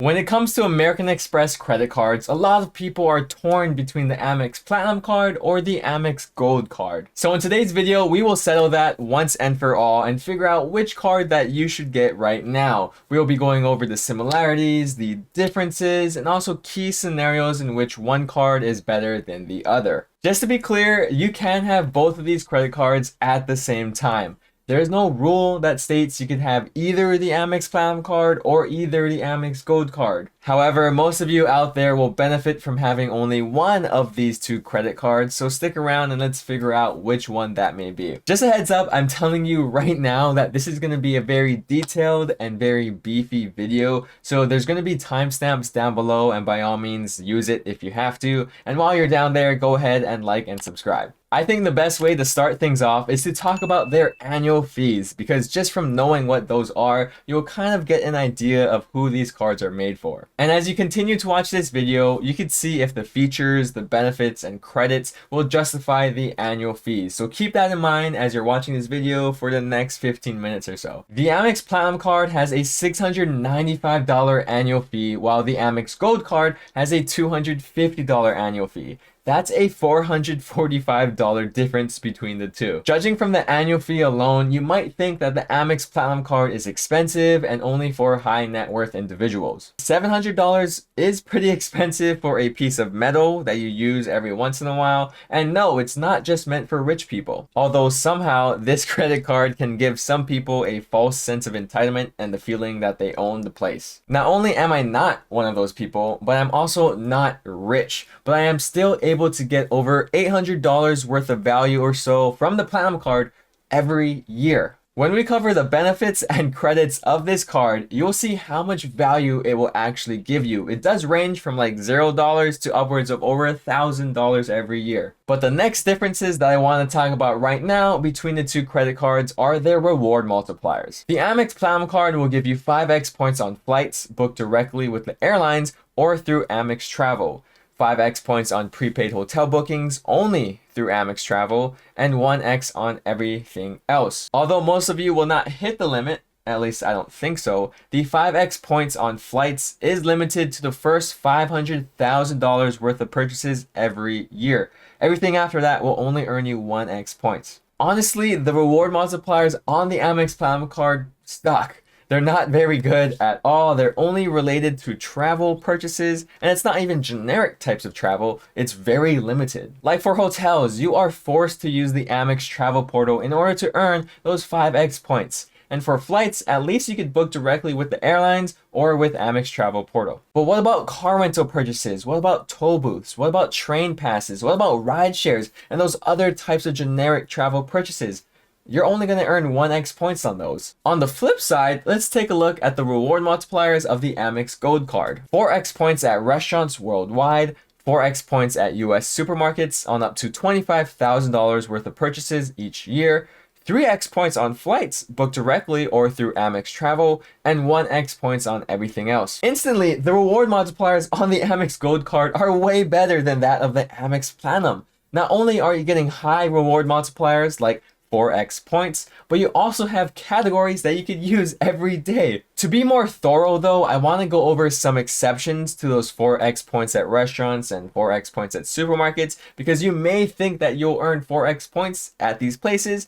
When it comes to American Express credit cards, a lot of people are torn between the Amex Platinum card or the Amex Gold card. So in today's video, we will settle that once and for all and figure out which card that you should get right now. We will be going over the similarities, the differences, and also key scenarios in which one card is better than the other. Just to be clear, you can have both of these credit cards at the same time. There is no rule that states you can have either the Amex Platinum card or either the Amex Gold card. However, most of you out there will benefit from having only one of these two credit cards, so stick around and let's figure out which one that may be. Just a heads up, I'm telling you right now that this is going to be a very detailed and very beefy video, so there's going to be timestamps down below, and by all means use it if you have to. And while you're down there, go ahead and like and subscribe. I think the best way to start things off is to talk about their annual fees, because just from knowing what those are, you'll kind of get an idea of who these cards are made for. And as you continue to watch this video, you can see if the features, the benefits, and credits will justify the annual fees. So keep that in mind as you're watching this video for the next 15 minutes or so. The Amex Platinum card has a $695 annual fee, while the Amex Gold card has a $250 annual fee. That's a $445 difference between the two. Judging from the annual fee alone, you might think that the Amex Platinum card is expensive and only for high net worth individuals. $700 is pretty expensive for a piece of metal that you use every once in a while. And no, it's not just meant for rich people. Although somehow this credit card can give some people a false sense of entitlement and the feeling that they own the place. Not only am I not one of those people, but I'm also not rich, but I am still able to get over $800 worth of value or so from the Platinum card every year. When we cover the benefits and credits of this card, you'll see how much value it will actually give you. It does range from like $0 to upwards of over $1,000 every year. But the next differences that I want to talk about right now between the two credit cards are their reward multipliers. The Amex Platinum card will give you 5x points on flights booked directly with the airlines or through Amex Travel, 5x points on prepaid hotel bookings only through Amex Travel, and 1x on everything else. Although most of you will not hit the limit, at least I don't think so, the 5x points on flights is limited to the first $500,000 worth of purchases every year. Everything after that will only earn you 1x points. Honestly, the reward multipliers on the Amex Platinum card suck. They're not very good at all. They're only related to travel purchases, and it's not even generic types of travel. It's very limited. Like for hotels, you are forced to use the Amex Travel portal in order to earn those 5x points. And for flights, at least you could book directly with the airlines or with Amex Travel portal. But what about car rental purchases? What about toll booths? What about train passes? What about ride shares and those other types of generic travel purchases? You're only going to earn 1x points on those. On the flip side, let's take a look at the reward multipliers of the Amex Gold card. 4x points at restaurants worldwide, 4x points at US supermarkets on up to $25,000 worth of purchases each year, 3x points on flights booked directly or through Amex Travel, and 1x points on everything else. Instantly, the reward multipliers on the Amex Gold card are way better than that of the Amex Platinum. Not only are you getting high reward multipliers like 4x points, but you also have categories that you could use every day. To be more thorough though, I want to go over some exceptions to those 4x points at restaurants and 4x points at supermarkets, because you may think that you'll earn 4x points at these places,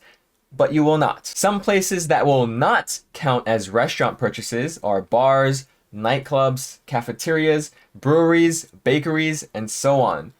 but you will not. Some places that will not count as restaurant purchases are bars, nightclubs, cafeterias, breweries, bakeries, and so on.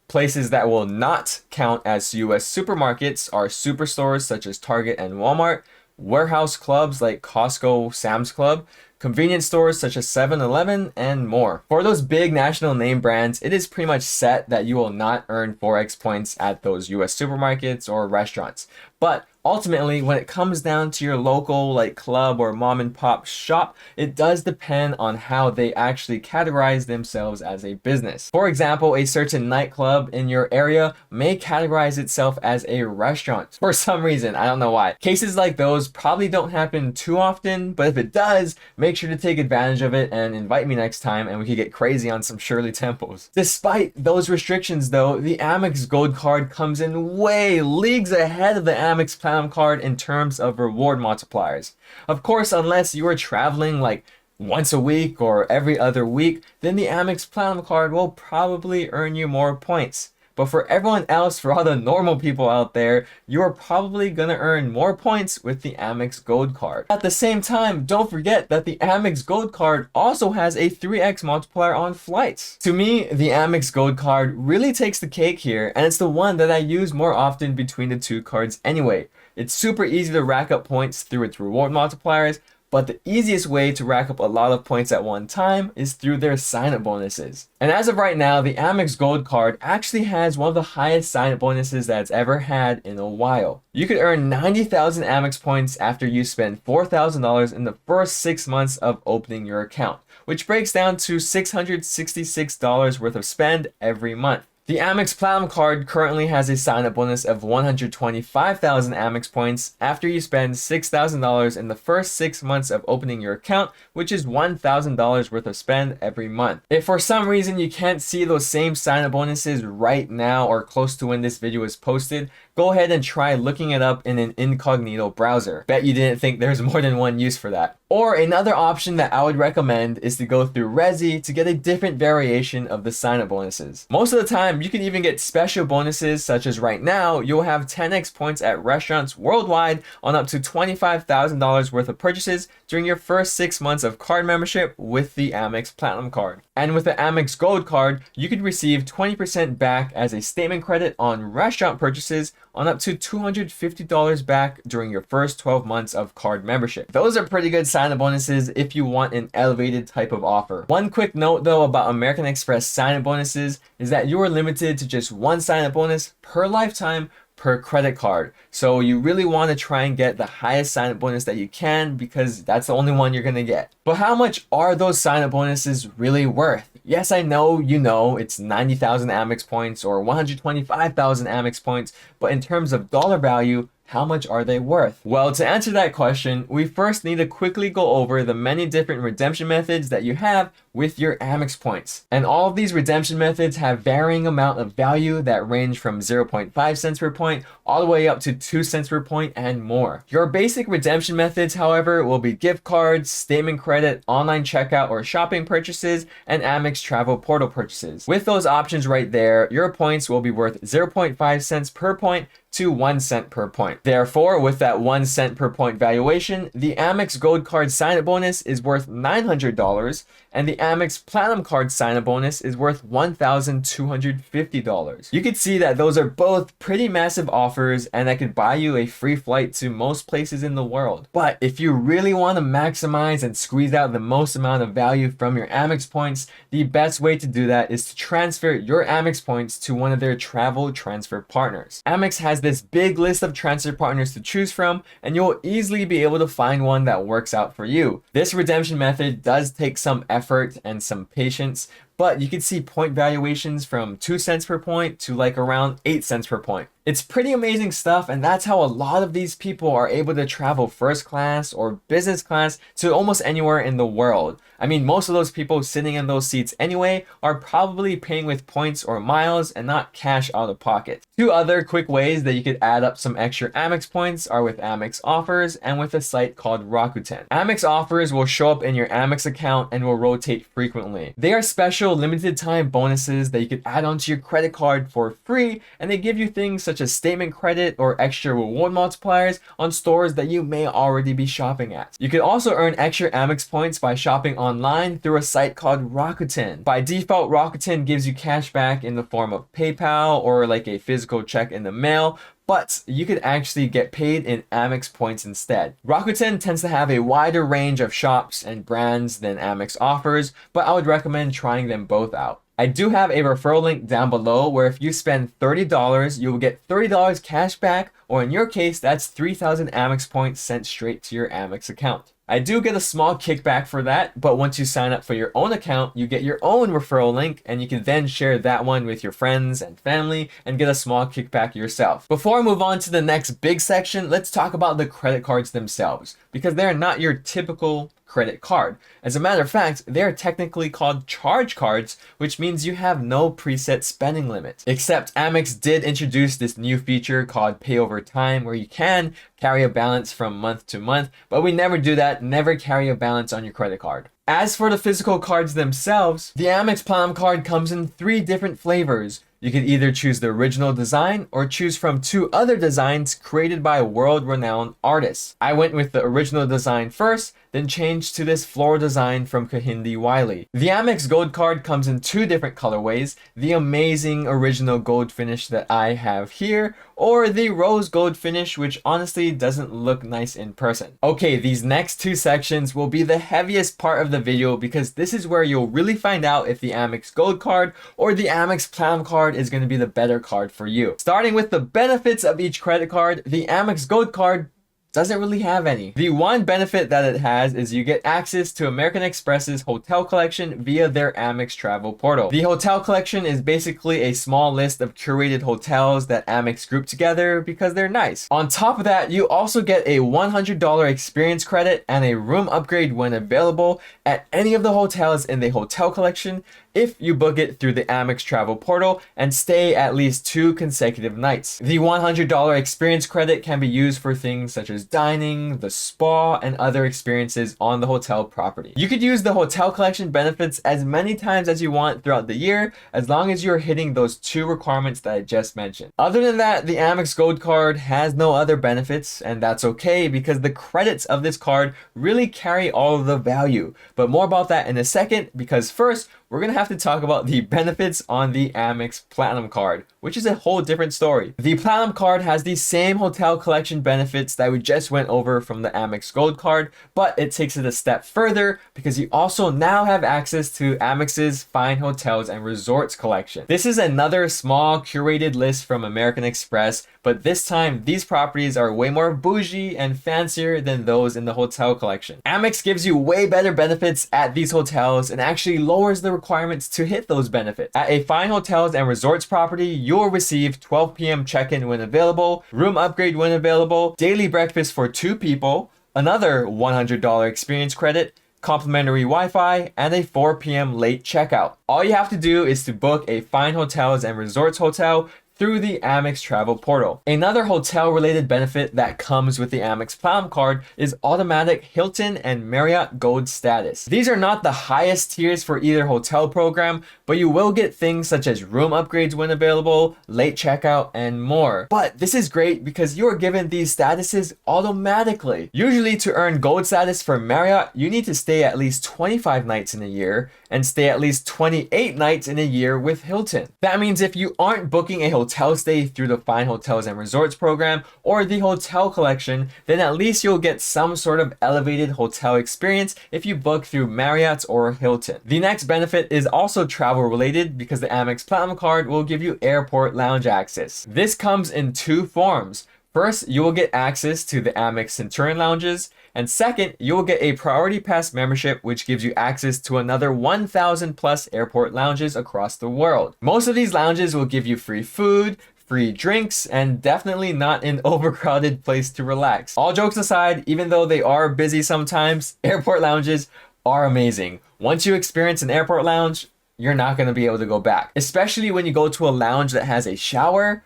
Places that will not count as US supermarkets are superstores such as Target and Walmart, warehouse clubs like Costco, Sam's Club, convenience stores such as 7-Eleven, and more. For those big national name brands, it is pretty much set that you will not earn 4x points at those US supermarkets or restaurants. But ultimately, when it comes down to your local like club or mom and pop shop, it does depend on how they actually categorize themselves as a business. For example, a certain nightclub in your area may categorize itself as a restaurant for some reason. I don't know why. Cases like those probably don't happen too often, but if it does, make sure to take advantage of it and invite me next time and we could get crazy on some Shirley Temples. Despite those restrictions though, the Amex Gold card comes in way leagues ahead of the Amex Platinum card in terms of reward multipliers. Of course, unless you are traveling like once a week or every other week, then the Amex Platinum card will probably earn you more points. But for everyone else, for all the normal people out there, you're probably gonna earn more points with the Amex Gold card. At the same time, don't forget that the Amex Gold card also has a 3x multiplier on flights. To me, the Amex Gold card really takes the cake here, and it's the one that I use more often between the two cards anyway. It's super easy to rack up points through its reward multipliers, but the easiest way to rack up a lot of points at one time is through their sign-up bonuses. And as of right now, the Amex Gold card actually has one of the highest sign-up bonuses that it's ever had in a while. You could earn 90,000 Amex points after you spend $4,000 in the first 6 months of opening your account, which breaks down to $666 worth of spend every month. The Amex Platinum card currently has a sign-up bonus of 125,000 Amex points after you spend $6,000 in the first 6 months of opening your account, which is $1,000 worth of spend every month. If for some reason you can't see those same sign-up bonuses right now or close to when this video is posted, go ahead and try looking it up in an incognito browser. Bet you didn't think there's more than one use for that. Or another option that I would recommend is to go through Resi to get a different variation of the sign-up bonuses. Most of the time, you can even get special bonuses, such as right now, you'll have 10x points at restaurants worldwide on up to $25,000 worth of purchases during your first 6 months of card membership with the Amex Platinum card. And with the Amex Gold card, you could receive 20% back as a statement credit on restaurant purchases on up to $250 back during your first 12 months of card membership. Those are pretty good sign-up bonuses if you want an elevated type of offer. One quick note though about American Express sign-up bonuses is that you are limited to just one sign-up bonus per lifetime per credit card. So you really want to try and get the highest sign-up bonus that you can because that's the only one you're going to get. But how much are those sign-up bonuses really worth? Yes, I know you know it's 90,000 Amex points or 125,000 Amex points, but in terms of dollar value, how much are they worth? Well, to answer that question, we first need to quickly go over the many different redemption methods that you have with your Amex points. And all of these redemption methods have varying amount of value that range from 0.5 cents per point all the way up to 2 cents per point and more. Your basic redemption methods, however, will be gift cards, statement credit, online checkout or shopping purchases, and Amex travel portal purchases. With those options right there, your points will be worth 0.5 cents per point to 1 cent per point. Therefore, with that 1 cent per point valuation, the Amex Gold card sign-up bonus is worth $900 and the Amex Platinum card sign-up bonus is worth $1,250. You could see that those are both pretty massive offers and that could buy you a free flight to most places in the world. But if you really want to maximize and squeeze out the most amount of value from your Amex points, the best way to do that is to transfer your Amex points to one of their travel transfer partners. Amex has this big list of transfer partners to choose from, and you'll easily be able to find one that works out for you. This redemption method does take some effort and some patience, but you can see point valuations from 2 cents per point to like around 8 cents per point. It's pretty amazing stuff, and that's how a lot of these people are able to travel first class or business class to almost anywhere in the world. I mean, most of those people sitting in those seats anyway are probably paying with points or miles and not cash out of pocket. Two other quick ways that you could add up some extra Amex points are with Amex Offers and with a site called Rakuten. Amex Offers will show up in your Amex account and will rotate frequently. They are special limited time bonuses that you could add onto your credit card for free, and they give you things such as statement credit or extra reward multipliers on stores that you may already be shopping at. You could also earn extra Amex points by shopping online through a site called Rakuten. By default, Rakuten gives you cash back in the form of PayPal or like a physical check in the mail, but you could actually get paid in Amex points instead. Rakuten tends to have a wider range of shops and brands than Amex offers, but I would recommend trying them both out. I do have a referral link down below where if you spend $30, you will get $30 cash back, or in your case, that's 3,000 Amex points sent straight to your Amex account. I do get a small kickback for that, but once you sign up for your own account, you get your own referral link and you can then share that one with your friends and family and get a small kickback yourself. Before I move on to the next big section, let's talk about the credit cards themselves, because they're not your typical credit card. As a matter of fact, they are technically called charge cards, which means you have no preset spending limit. Except Amex did introduce this new feature called pay over time, where you can carry a balance from month to month, but we never do that, never carry a balance on your credit card. As for the physical cards themselves, the Amex Platinum card comes in 3 different flavors. You can either choose the original design or choose from 2 other designs created by world-renowned artists. I went with the original design first, then changed to this floral design from Kahindi Wiley. The Amex Gold card comes in 2 different colorways, the amazing original gold finish that I have here, or the rose gold finish, which honestly doesn't look nice in person. Okay, these next 2 sections will be the heaviest part of the video because this is where you'll really find out if the Amex Gold card or the Amex Platinum card is going to be the better card for you. Starting with the benefits of each credit card, the Amex Gold card doesn't really have any. The one benefit that it has is you get access to American Express's hotel collection via their Amex travel portal. The hotel collection is basically a small list of curated hotels that Amex group together because they're nice. On top of that, you also get a $100 experience credit and a room upgrade when available at any of the hotels in the hotel collection if you book it through the Amex travel portal and stay at least 2 consecutive nights. The $100 experience credit can be used for things such as dining, the spa, and other experiences on the hotel property. You could use the hotel collection benefits as many times as you want throughout the year, as long as you're hitting those 2 requirements that I just mentioned. Other than that, the Amex Gold card has no other benefits, and that's okay because the credits of this card really carry all of the value. But more about that in a second, because first, we're going to have to talk about the benefits on the Amex Platinum card, which is a whole different story. The Platinum card has the same hotel collection benefits that we just went over from the Amex Gold card, but it takes it a step further because you also now have access to Amex's Fine Hotels and Resorts collection. This is another small curated list from American Express, but this time these properties are way more bougie and fancier than those in the hotel collection. Amex gives you way better benefits at these hotels and actually lowers the requirements to hit those benefits. At a Fine Hotels and Resorts property, you'll receive 12 p.m. check-in when available, room upgrade when available, daily breakfast for 2 people, another $100 experience credit, complimentary Wi-Fi, and a 4 p.m. late checkout. All you have to do is to book a Fine Hotels and Resorts hotel through the Amex travel portal. Another hotel related benefit that comes with the Amex Platinum card is automatic Hilton and Marriott Gold status. These are not the highest tiers for either hotel program, but you will get things such as room upgrades when available, late checkout, and more. But this is great because you are given these statuses automatically. Usually to earn gold status for Marriott, you need to stay at least 25 nights in a year and stay at least 28 nights in a year with Hilton. That means if you aren't booking a hotel stay through the Fine Hotels and Resorts program or the hotel collection, then at least you'll get some sort of elevated hotel experience if you book through Marriott's or Hilton. The next benefit is also travel related because the Amex Platinum card will give you airport lounge access. This comes in 2 forms. First, you will get access to the Amex Centurion lounges, and second, you will get a Priority Pass membership, which gives you access to another 1,000 plus airport lounges across the world. Most of these lounges will give you free food, free drinks, and definitely not an overcrowded place to relax. All jokes aside, even though they are busy sometimes, airport lounges are amazing. Once you experience an airport lounge, you're not going to be able to go back, especially when you go to a lounge that has a shower.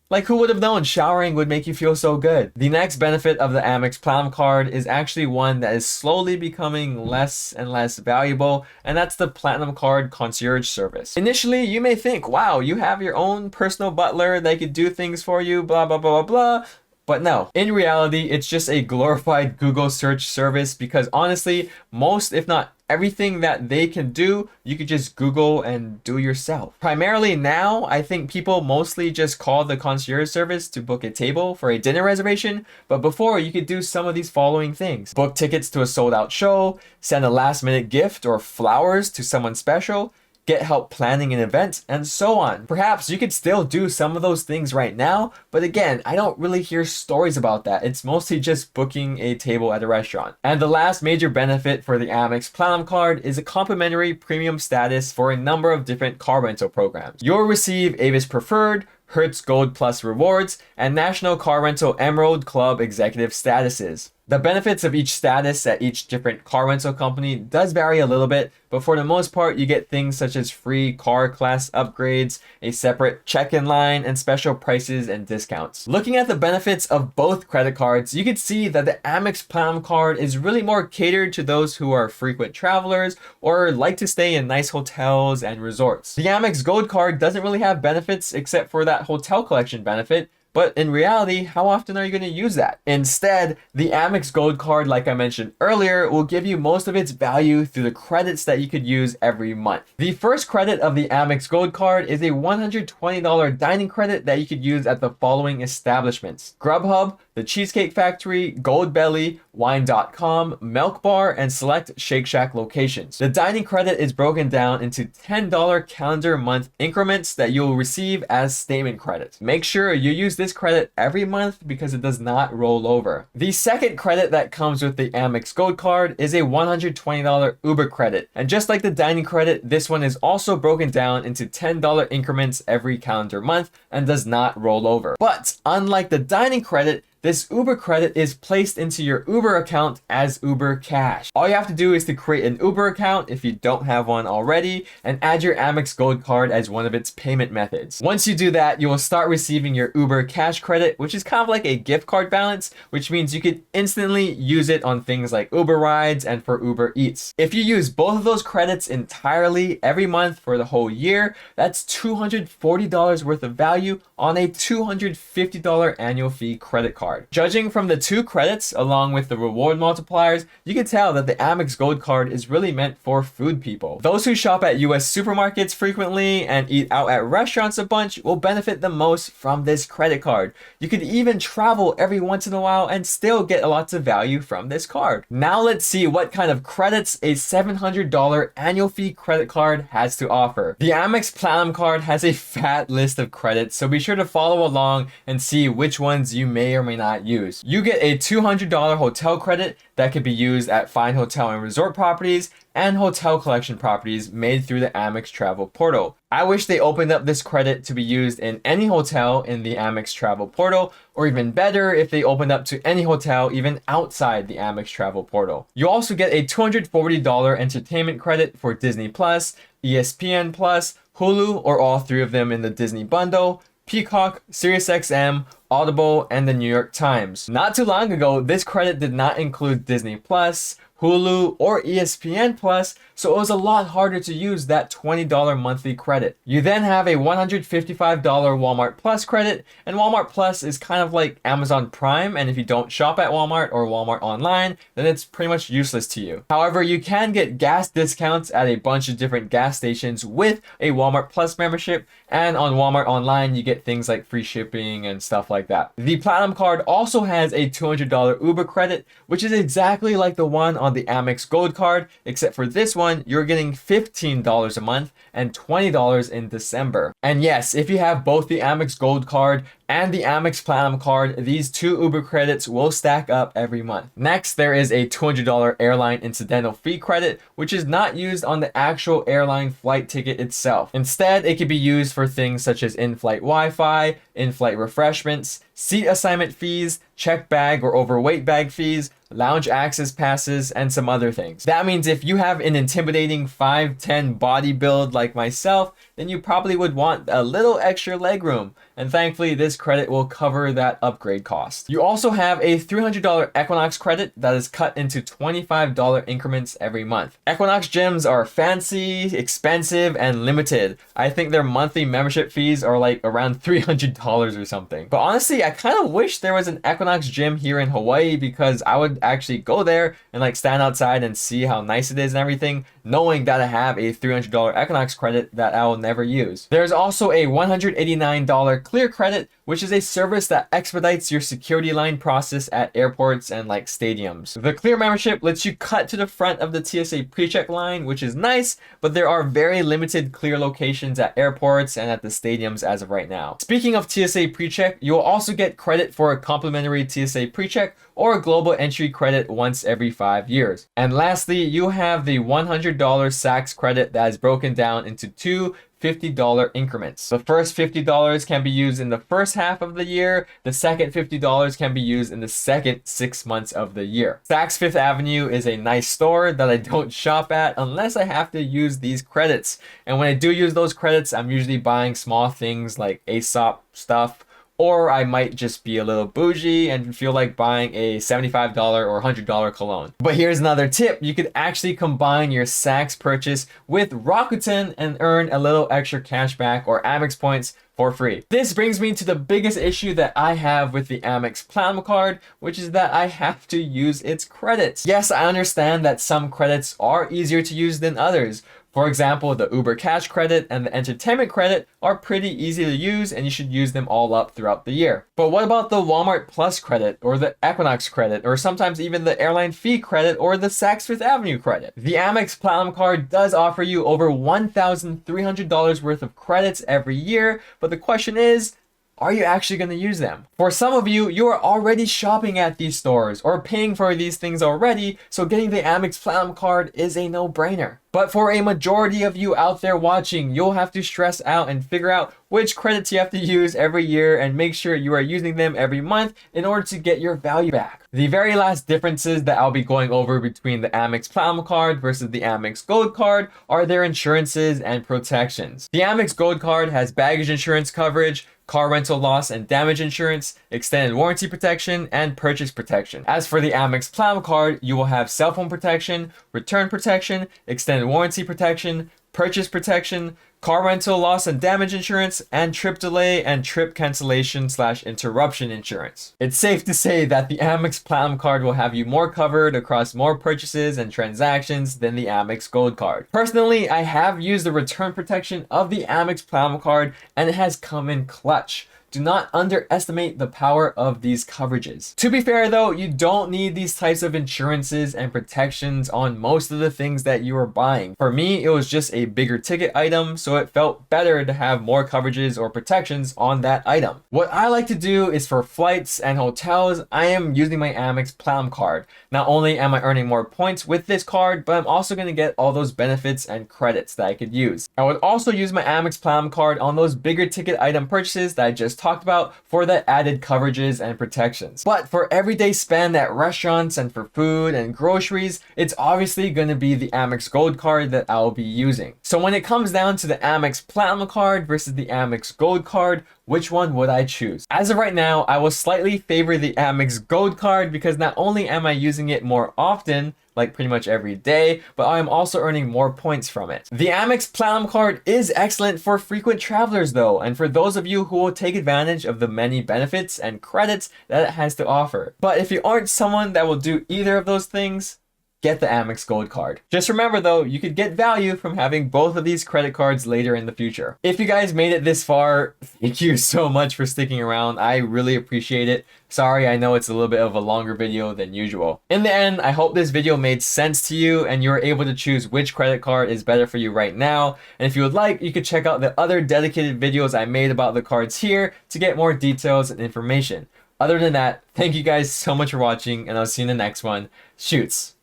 Like, who would have known showering would make you feel so good? The next benefit of the Amex Platinum card is actually one that is slowly becoming less and less valuable, and that's the Platinum card concierge service. Initially, you may think, wow, you have your own personal butler that could do things for you, blah, blah, blah, blah, blah. But no, in reality, it's just a glorified Google search service because honestly, most, if not everything that they can do, you could just Google and do yourself. Primarily now, I think people mostly just call the concierge service to book a table for a dinner reservation, but before you could do some of these following things. Book tickets to a sold out show, send a last minute gift or flowers to someone special, get help planning an event, and so on. Perhaps you could still do some of those things right now, but again, I don't really hear stories about that. It's mostly just booking a table at a restaurant. And the last major benefit for the Amex Platinum card is a complimentary premium status for a number of different car rental programs. You'll receive Avis Preferred, Hertz Gold Plus rewards, and National Car Rental Emerald Club executive statuses. The benefits of each status at each different car rental company does vary a little bit, but for the most part, you get things such as free car class upgrades, a separate check-in line, and special prices and discounts. Looking at the benefits of both credit cards, you can see that the Amex Platinum card is really more catered to those who are frequent travelers or like to stay in nice hotels and resorts. The Amex Gold card doesn't really have benefits except for that hotel collection benefit, but in reality, how often are you going to use that? Instead, the Amex Gold card, like I mentioned earlier, will give you most of its value through the credits that you could use every month. The first credit of the Amex Gold card is a $120 dining credit that you could use at the following establishments: Grubhub, the Cheesecake Factory, Goldbelly, Wine.com, Milk Bar, and select Shake Shack locations. The dining credit is broken down into $10 calendar month increments that you'll receive as statement credits. Make sure you use this credit every month because it does not roll over. The second credit that comes with the Amex Gold card is a $120 Uber credit. And just like the dining credit, this one is also broken down into $10 increments every calendar month and does not roll over. But unlike the dining credit, this Uber credit is placed into your Uber account as Uber Cash. All you have to do is to create an Uber account if you don't have one already and add your Amex Gold card as one of its payment methods. Once you do that, you will start receiving your Uber Cash credit, which is kind of like a gift card balance, which means you could instantly use it on things like Uber rides and for Uber Eats. If you use both of those credits entirely every month for the whole year, that's $240 worth of value on a $250 annual fee credit card. Judging from the two credits along with the reward multipliers, you can tell that the Amex Gold card is really meant for food people. Those who shop at US supermarkets frequently and eat out at restaurants a bunch will benefit the most from this credit card. You could even travel every once in a while and still get lots of value from this card. Now let's see what kind of credits a $700 annual fee credit card has to offer. The Amex Platinum card has a fat list of credits, so be sure to follow along and see which ones you may or may not use. You get a $200 hotel credit that could be used at fine hotel and resort properties and hotel collection properties made through the Amex Travel Portal. I wish they opened up this credit to be used in any hotel in the Amex Travel Portal, or even better, if they opened up to any hotel even outside the Amex Travel Portal. You also get a $240 entertainment credit for Disney Plus, ESPN Plus, Hulu, or all three of them in the Disney bundle, Peacock, SiriusXM, Audible, and the New York Times. Not too long ago, this credit did not include Disney Plus, Hulu, or ESPN Plus, so it was a lot harder to use that $20 monthly credit. You then have a $155 Walmart Plus credit, and Walmart Plus is kind of like Amazon Prime, and if you don't shop at Walmart or Walmart online, then it's pretty much useless to you. However, you can get gas discounts at a bunch of different gas stations with a Walmart Plus membership, and on Walmart online, you get things like free shipping and stuff like that. The Platinum card also has a $200 Uber credit, which is exactly like the one on the Amex Gold card, except for this one, you're getting $15 a month and $20 in December. And yes, if you have both the Amex Gold card and the Amex Platinum card, these two Uber credits will stack up every month. Next, there is a $200 airline incidental fee credit, which is not used on the actual airline flight ticket itself. Instead, it can be used for things such as in-flight Wi-Fi, in-flight refreshments, seat assignment fees, checked bag or overweight bag fees, lounge access passes, and some other things. That means if you have an intimidating 5'10" body build like myself, then you probably would want a little extra legroom. And thankfully, this credit will cover that upgrade cost. You also have a $300 Equinox credit that is cut into $25 increments every month. Equinox gyms are fancy, expensive, and limited. I think their monthly membership fees are like around $300 or something. But honestly, I kind of wish there was an Equinox gym here in Hawaii because I would actually go there and like stand outside and see how nice it is and everything, knowing that I have a $300 Equinox credit that I will never use. There's also a $189 Clear credit, which is a service that expedites your security line process at airports and like stadiums. The Clear membership lets you cut to the front of the TSA pre-check line, which is nice, but there are very limited Clear locations at airports and at the stadiums as of right now. Speaking of TSA pre-check, you will also get credit for a complimentary TSA pre-check or global entry credit once every 5 years. And lastly, you have the $100 Saks credit that is broken down into two $50 increments. The first $50 can be used in the first half of the year. The second $50 can be used in the second 6 months of the year. Saks Fifth Avenue is a nice store that I don't shop at unless I have to use these credits. And when I do use those credits, I'm usually buying small things like Aesop stuff, or I might just be a little bougie and feel like buying a $75 or $100 cologne. But here's another tip. You could actually combine your Saks purchase with Rakuten and earn a little extra cash back or Amex points for free. This brings me to the biggest issue that I have with the Amex Platinum card, which is that I have to use its credits. Yes, I understand that some credits are easier to use than others. For example, the Uber Cash credit and the entertainment credit are pretty easy to use and you should use them all up throughout the year. But what about the Walmart Plus credit or the Equinox credit or sometimes even the airline fee credit or the Saks Fifth Avenue credit? The Amex Platinum card does offer you over $1,300 worth of credits every year, but the question is, are you actually going to use them? For some of you, you are already shopping at these stores or paying for these things already, so getting the Amex Platinum card is a no-brainer. But for a majority of you out there watching, you'll have to stress out and figure out which credits you have to use every year and make sure you are using them every month in order to get your value back. The very last differences that I'll be going over between the Amex Platinum card versus the Amex Gold card are their insurances and protections. The Amex Gold card has baggage insurance coverage, car rental loss and damage insurance, extended warranty protection, and purchase protection. As for the Amex Platinum card, you will have cell phone protection, return protection, extended warranty protection, purchase protection, car rental loss and damage insurance, and trip delay and trip cancellation / interruption insurance. It's safe to say that the Amex Platinum card will have you more covered across more purchases and transactions than the Amex Gold card. Personally, I have used the return protection of the Amex Platinum card and it has come in clutch. Do not underestimate the power of these coverages. To be fair though, you don't need these types of insurances and protections on most of the things that you are buying. For me, it was just a bigger ticket item, so it felt better to have more coverages or protections on that item. What I like to do is for flights and hotels, I am using my Amex Platinum card. Not only am I earning more points with this card, but I'm also going to get all those benefits and credits that I could use. I would also use my Amex Platinum card on those bigger ticket item purchases that I just talked about for the added coverages and protections. But for everyday spend at restaurants and for food and groceries, it's obviously going to be the Amex Gold card that I'll be using. So when it comes down to the Amex Platinum card versus the Amex Gold card, which one would I choose? As of right now, I will slightly favor the Amex Gold card because not only am I using it more often, like pretty much every day, but I am also earning more points from it. The Amex Platinum card is excellent for frequent travelers though, and for those of you who will take advantage of the many benefits and credits that it has to offer. But if you aren't someone that will do either of those things, get the Amex Gold card. Just remember though, you could get value from having both of these credit cards later in the future. If you guys made it this far, thank you so much for sticking around. I really appreciate it. Sorry, I know it's a little bit of a longer video than usual. In the end, I hope this video made sense to you and you were able to choose which credit card is better for you right now. And if you would like, you could check out the other dedicated videos I made about the cards here to get more details and information. Other than that, thank you guys so much for watching and I'll see you in the next one. Shoots.